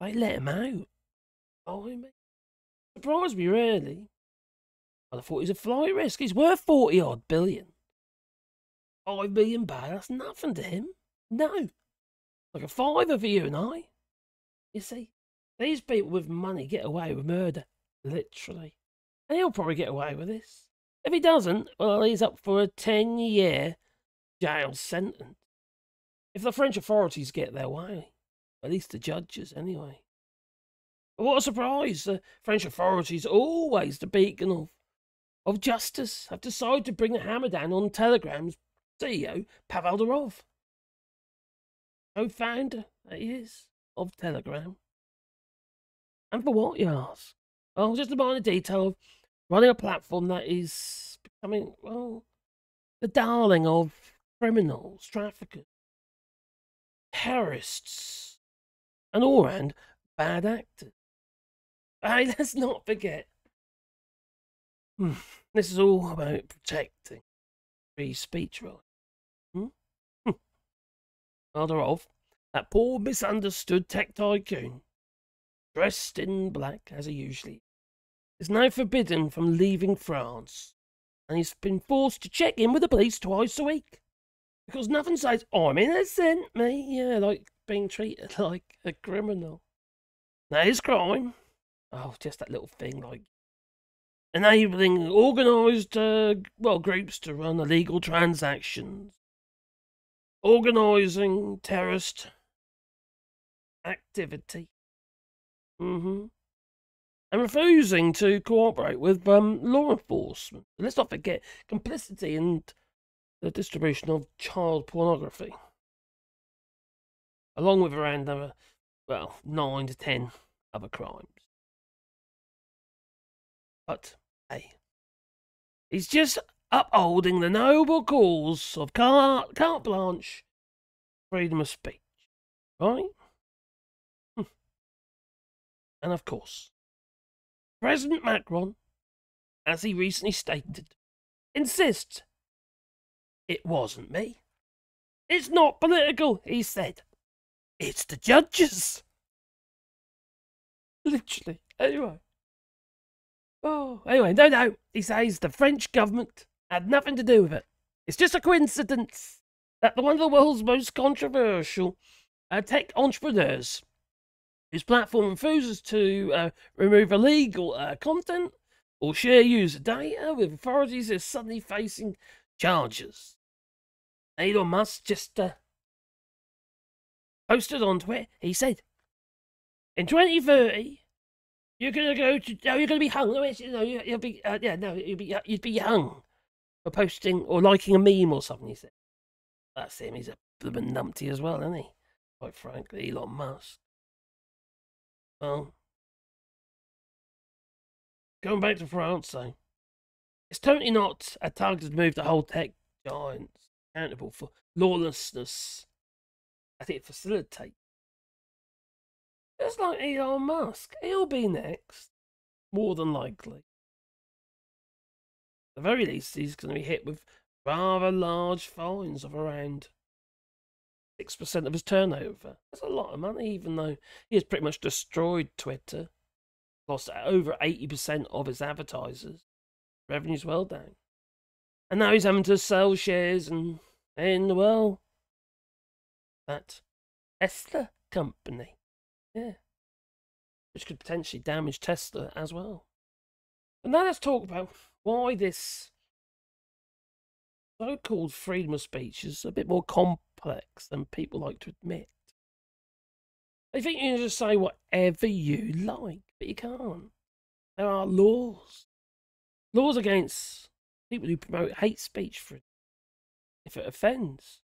They let him out. Oh, me. Surprised me, really. I thought he's a flight risk. He's worth 40 odd billion. 5 million back, that's nothing to him. No. Like a fiver for you and I. You see, these people with money get away with murder. Literally. And he'll probably get away with this. If he doesn't, well, he's up for a 10-year jail sentence. If the French authorities get their way. At least the judges, anyway. What a surprise! The French authorities, always the beacon of justice, have decided to bring the hammer down on Telegram's CEO, Pavel Durov. Co-founder, that he is, of Telegram. And for what, you ask? Well, just a minor detail of running a platform that is becoming, well, the darling of criminals, traffickers, terrorists, and all-round bad actors. Hey, let's not forget. This is all about protecting free speech, right? Rather of that poor misunderstood tech tycoon, dressed in black as he usually is now forbidden from leaving France, and he's been forced to check in with the police twice a week because nothing says I'm innocent, me. Yeah, like being treated like a criminal. That is crime. Oh, just that little thing like enabling organised, groups to run illegal transactions, organising terrorist activity, and refusing to cooperate with law enforcement. Let's not forget complicity in the distribution of child pornography, along with around 9 to 10 other crimes. But, hey, he's just upholding the noble cause of carte blanche, freedom of speech, right? And of course, President Macron, as he recently stated, insists it wasn't me. It's not political, he said. It's the judges. Literally. Anyway. No. He says the French government had nothing to do with it. It's just a coincidence that one of the world's most controversial tech entrepreneurs, whose platform refuses to remove illegal content or share user data with authorities, is suddenly facing charges. Elon Musk just posted on Twitter. He said, "In 2030, you're gonna you're gonna be hung. You'll be you'd be hung for posting or liking a meme or something." He said, "That's him. He's a blooming numpty as well, isn't he? Quite frankly, Elon Musk." Well, going back to France, though, it's totally not a targeted move to hold tech giants accountable for lawlessness that it facilitates. Just like Elon Musk, he'll be next, more than likely. At the very least, he's going to be hit with rather large fines of around 6% of his turnover. That's a lot of money, even though he has pretty much destroyed Twitter, lost over 80% of his advertisers. Revenue's well down. And now he's having to sell shares in well, that Tesla company. Yeah. Which could potentially damage Tesla as well. And now let's talk about why this so-called freedom of speech is a bit more complex than people like to admit. They think you can just say whatever you like, but you can't. There are laws. Laws against people who promote hate speech if it offends.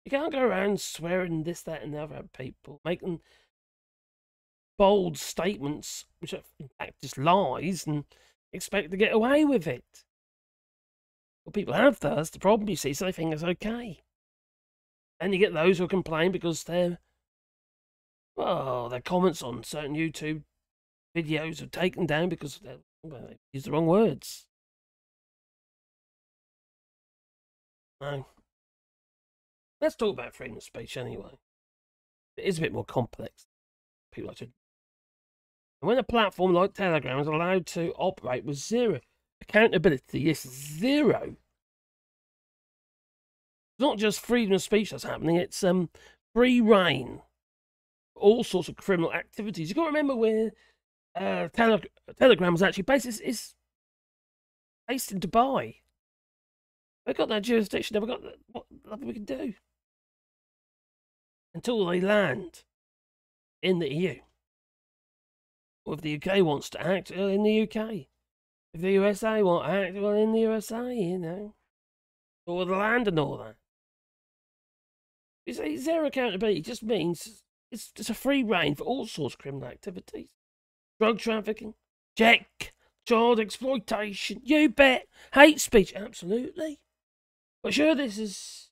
You can't go around swearing this, that, and the other at people, making bold statements, which are in fact just lies, and expect to get away with it. Well, people have those. The problem, you see, so they think it's okay. And you get those who complain because their comments on certain YouTube videos are taken down because they use the wrong words. No. Let's talk about freedom of speech anyway. It is a bit more complex. People like to. And when a platform like Telegram is allowed to operate with zero accountability, yes, zero. It's not just freedom of speech that's happening, it's free reign. All sorts of criminal activities. You've got to remember where Telegram was actually based. It's based in Dubai. They've got that jurisdiction. They've got what nothing we can do until they land in the EU. Or if the UK wants to act, in the UK. If the USA want to act, well, in the USA, you know. Or the land and all that. You see, zero accountability just means it's a free reign for all sorts of criminal activities. Drug trafficking, check. Child exploitation, you bet. Hate speech, absolutely. But sure, this is...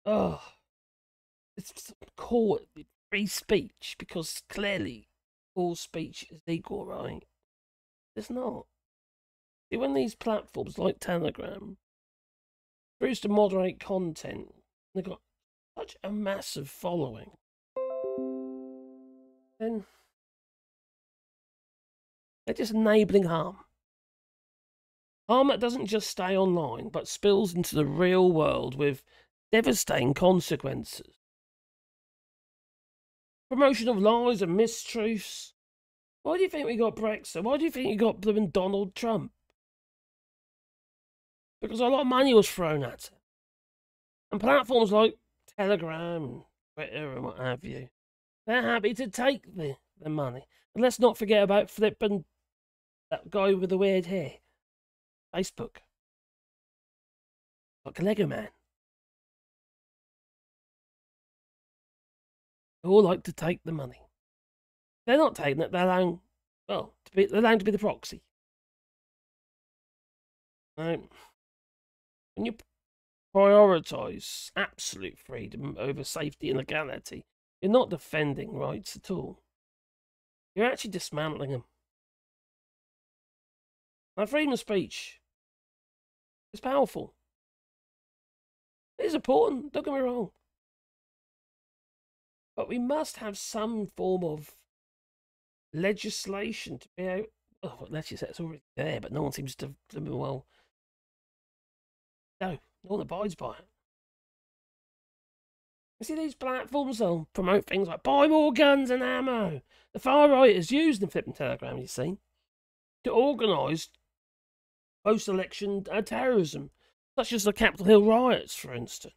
it's call it free speech, because clearly all speech is equal, right? It's not. See, when these platforms like Telegram choose to moderate content, they've got such a massive following, then they're just enabling harm. Harm that doesn't just stay online, but spills into the real world with devastating consequences. Promotion of lies and mistruths. Why do you think we got Brexit? Why do you think you got blooming Donald Trump? Because a lot of money was thrown at it. And platforms like Telegram, Twitter, and what have you, they're happy to take the money. And let's not forget about flipping that guy with the weird hair. Facebook. Like a Lego man. They all like to take the money. They're not taking it, they're allowing, well, they're allowing to be the proxy. Right? When you prioritise absolute freedom over safety and legality, you're not defending rights at all. You're actually dismantling them. Now, freedom of speech is powerful. It is important, don't get me wrong. But we must have some form of legislation to be able... Oh, legislation's already there, but no one seems to... Well... No one abides by it. You see, these platforms, they'll promote things like buy more guns and ammo. The far right is used in flipping Telegram, you see, to organise post-election terrorism, such as the Capitol Hill riots, for instance.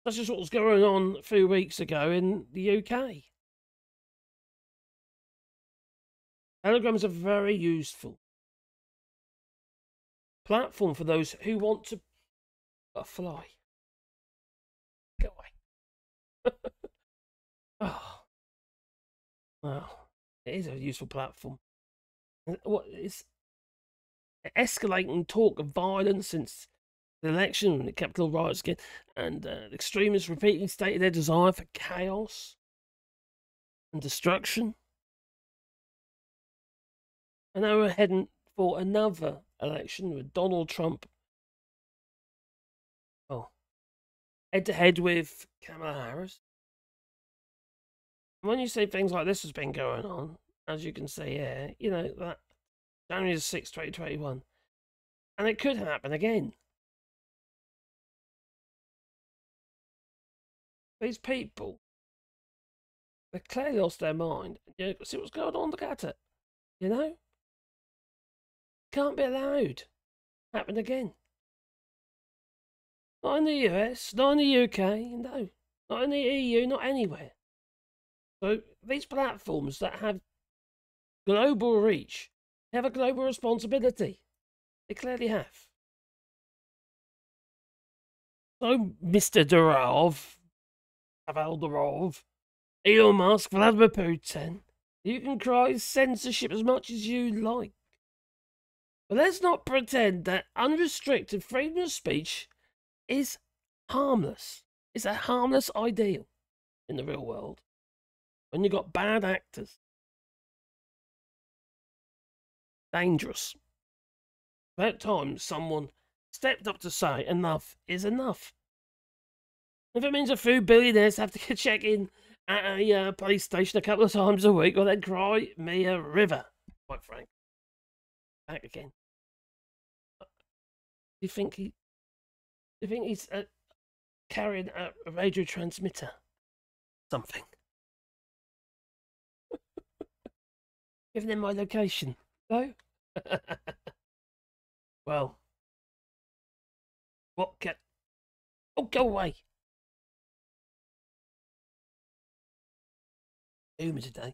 Such as what was going on a few weeks ago in the UK. Telegrams are very useful platform for those who want to fly. Go away. Oh, well, it is a useful platform. What is escalating talk of violence since the election and the Capitol riots again, and extremists repeatedly stated their desire for chaos and destruction. And now we're heading for another election with Donald Trump, head-to-head with Kamala Harris. And when you say things like this has been going on, as you can see here, you know, that January 6, 2021, and it could happen again. These people, they clearly lost their mind. You know, see what's going on, look at it. You know? Can't be allowed. Happen again. Not in the US, not in the UK, no. Not in the EU, not anywhere. So these platforms that have global reach have a global responsibility. They clearly have. So, Mr. Durov, Durov, Elon Musk, Vladimir Putin, you can cry censorship as much as you like. But let's not pretend that unrestricted freedom of speech is harmless. It's a harmless ideal in the real world. When you've got bad actors. Dangerous. About time someone stepped up to say enough is enough. If it means a few billionaires have to check in at a police station a couple of times a week, well then cry me a river. Quite frank. Back again. Do you think he's carrying a radio transmitter? Something. Giving them my location. No? Well. What can... Oh, go away. Humor today.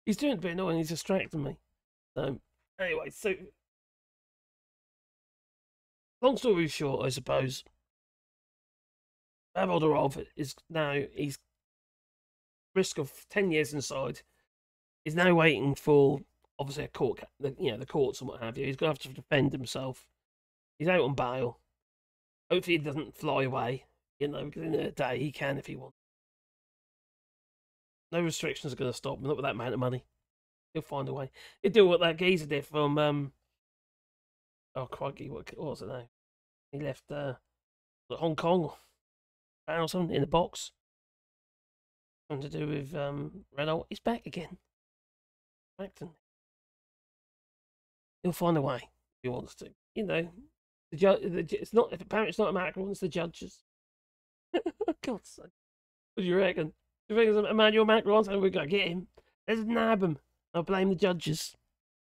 He's doing a bit annoying, he's distracting me. So, anyway, so... Long story short, I suppose. Durov is now, he's risk of 10 years inside. He's now waiting for, obviously, a court, the courts and what have you. He's going to have to defend himself. He's out on bail. Hopefully he doesn't fly away, because in a day he can if he wants. No restrictions are going to stop him, not with that amount of money. He'll find a way. He'll do what that geezer did from, oh, crikey, what was it now? He left, Hong Kong or something in a box. Something to do with, Renault. He's back again. Acting. He'll find a way if he wants to. It's not, apparently it's not a Macron, it's the judges. God's sake. What do you reckon? Do you think it's Emmanuel Macron saying we've got to get him? Let's nab him. I'll blame the judges.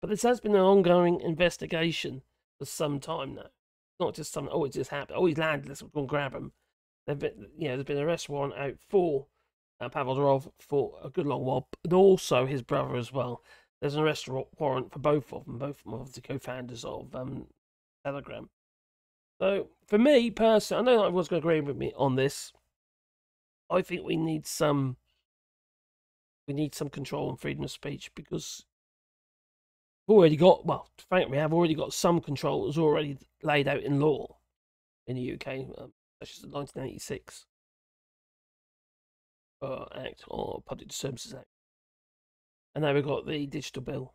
But this has been an ongoing investigation for some time now. Not just some, oh, it just happened. Oh, he's landed, let's go and grab him. There's been an arrest warrant out for Pavel Durov for a good long while, but also his brother as well. There's an arrest warrant for both of them obviously co-founders of Telegram. So, for me, personally, I know not everyone's going to agree with me on this. I think we need some control and freedom of speech, because we've already got, well, frankly, we have already got some control that's already laid out in law in the UK, such as the 1986 Act, or Public Services Act. And now we've got the digital bill.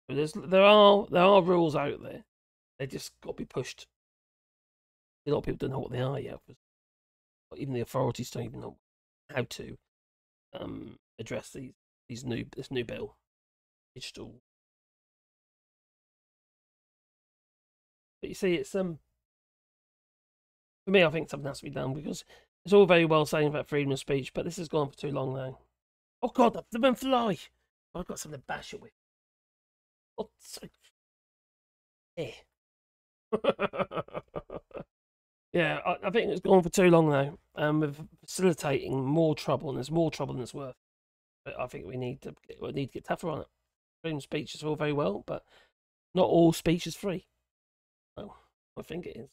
There are rules out there. They just got to be pushed. A lot of people don't know what they are yet. Even the authorities don't even know how to address this new bill, digital. But you see, it's for me, I think something has to be done, because it's all very well saying about freedom of speech, but this has gone for too long now. Oh God, the man fly! I've got something to bash it with. Oh, so... Yeah. Yeah, I think it's gone for too long now. We're facilitating more trouble, and there's more trouble than it's worth. But I think we need to get tougher on it. Freedom of speech is all very well, but not all speech is free. Well, I think it is.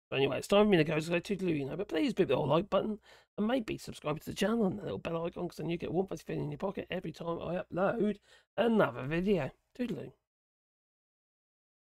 But anyway, it's time for me to go. So toodaloo, but please hit the old like button, and maybe subscribe to the channel and the little bell icon, because then you get one fuzzy thing in your pocket every time I upload another video. Toodaloo.